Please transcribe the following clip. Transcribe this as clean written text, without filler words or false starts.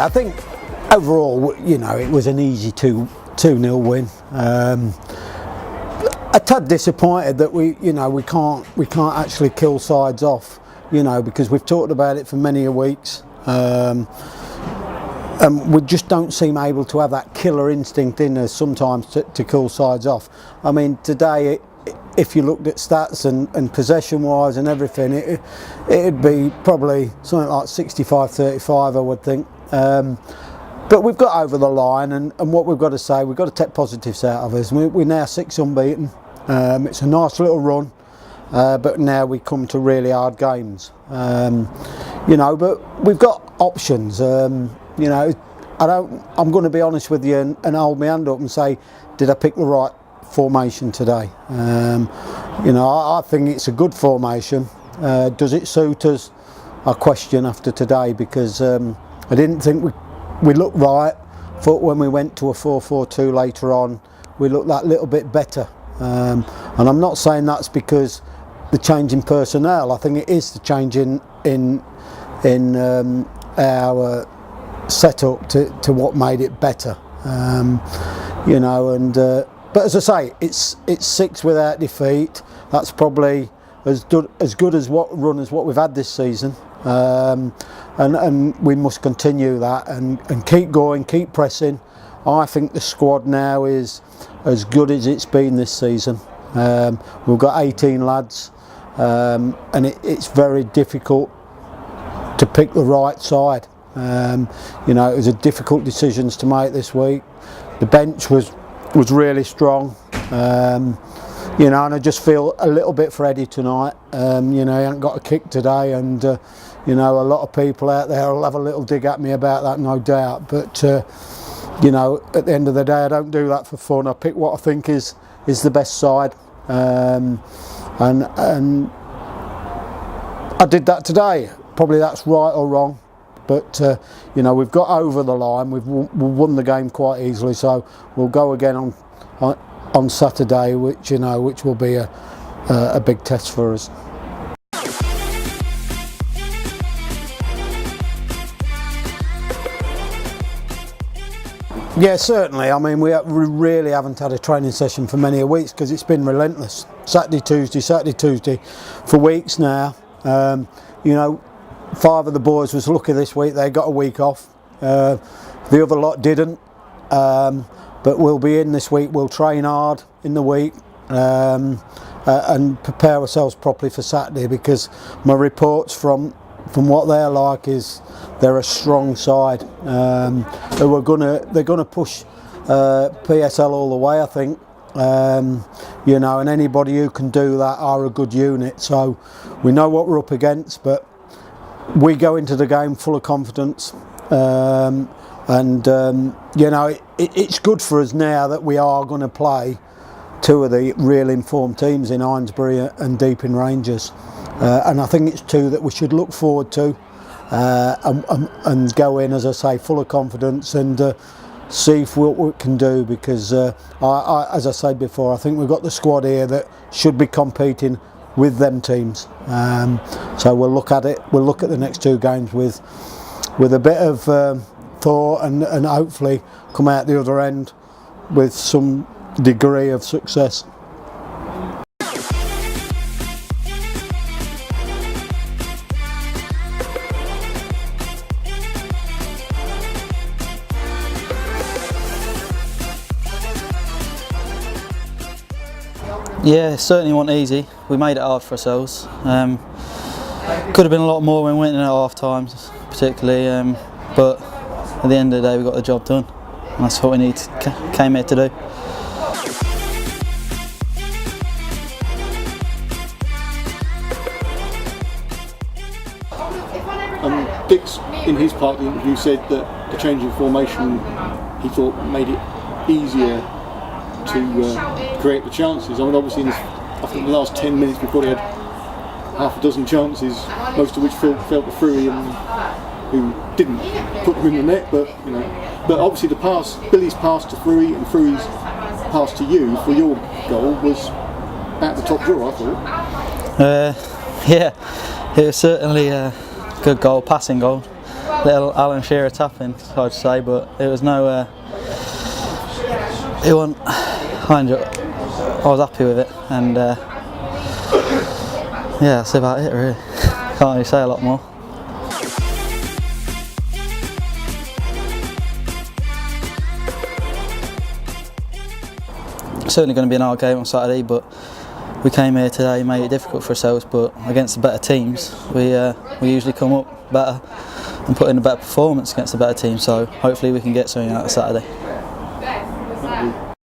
Yeah, I think overall, you know, it was an easy 2-0 win. A tad disappointed that we can't actually kill sides off, you know, because we've talked about it for many a weeks. And we just don't seem able to have that killer instinct in us sometimes to kill sides off. I mean, today, if you looked at stats and possession-wise and everything, it'd be probably something like 65-35, I would think. But we've got over the line, and what we've got to say, we've got to take positives out of us. We're now 6 unbeaten. It's a nice little run, but now we come to really hard games. You know, but we've got options. You know, I'm going to be honest with you and hold my hand up and say, did I pick the right formation today? You know, I think it's a good formation. Does it suit us? I question after today, because I didn't think we looked right. Thought when we went to a 4-4-2 later on, we looked that little bit better. And I'm not saying that's because the change in personnel. I think it is the change in our setup to what made it better. You know, and but as I say, it's 6 without defeat. That's probably as good as what we've had this season. And we must continue that and keep going, keep pressing. I think the squad now is as good as it's been this season. We've got 18 lads, and it's very difficult to pick the right side. You know, it was a difficult decisions to make this week. The bench was really strong. You know, and I just feel a little bit for Eddie tonight. You know, he hasn't got a kick today, and you know, a lot of people out there will have a little dig at me about that, no doubt. But you know, at the end of the day, I don't do that for fun. I pick what I think is the best side, and I did that today. Probably that's right or wrong, but you know, we've got over the line. We've won the game quite easily, so we'll go again on Saturday, which will be a big test for us. Yeah, certainly. I mean, we really haven't had a training session for many weeks because it's been relentless. Saturday, Tuesday for weeks now. You know, 5 of the boys was lucky this week. They got a week off. The other lot didn't. But we'll be in this week. We'll train hard in the week and prepare ourselves properly for Saturday, because my reports from what they're like is they're a strong side. They're gonna push PSL all the way, I think. You know, and anybody who can do that are a good unit. So we know what we're up against, but we go into the game full of confidence. And you know, it's good for us now that we are going to play 2 of the real informed teams in Eynesbury and Deeping Rangers, and I think it's 2 that we should look forward to and go in, as I say, full of confidence and see what we can do, because as I said before, I think we've got the squad here that should be competing with them teams. So we'll look at it. We'll look at the next 2 games with a bit of thought and hopefully come out the other end with some degree of success. Yeah, it certainly wasn't easy. We made it hard for ourselves. Could have been a lot more when we went in at half times, particularly, but at the end of the day we got the job done, and that's what we came here to do. Dick's, in his part of the interview, said that the change in formation he thought made it easier to create the chances. I mean, obviously I think the last 10 minutes we probably had half a dozen chances, most of which fell to Fruey, who didn't put them in the net, but you know. But obviously the pass, Billy's pass to Fruey and Fruey's pass to you for your goal was at the top drawer, I thought. Yeah, it was certainly a good goal, passing goal. little Alan Shearer tapping, it's hard to say, but it was no. It wasn't. I was happy with it, and yeah, that's about it really. Can't really say a lot more. It's certainly going to be an hard game on Saturday, but we came here today, made it difficult for ourselves, but against the better teams we usually come up better and put in a better performance against the better team, so hopefully we can get something out of Saturday.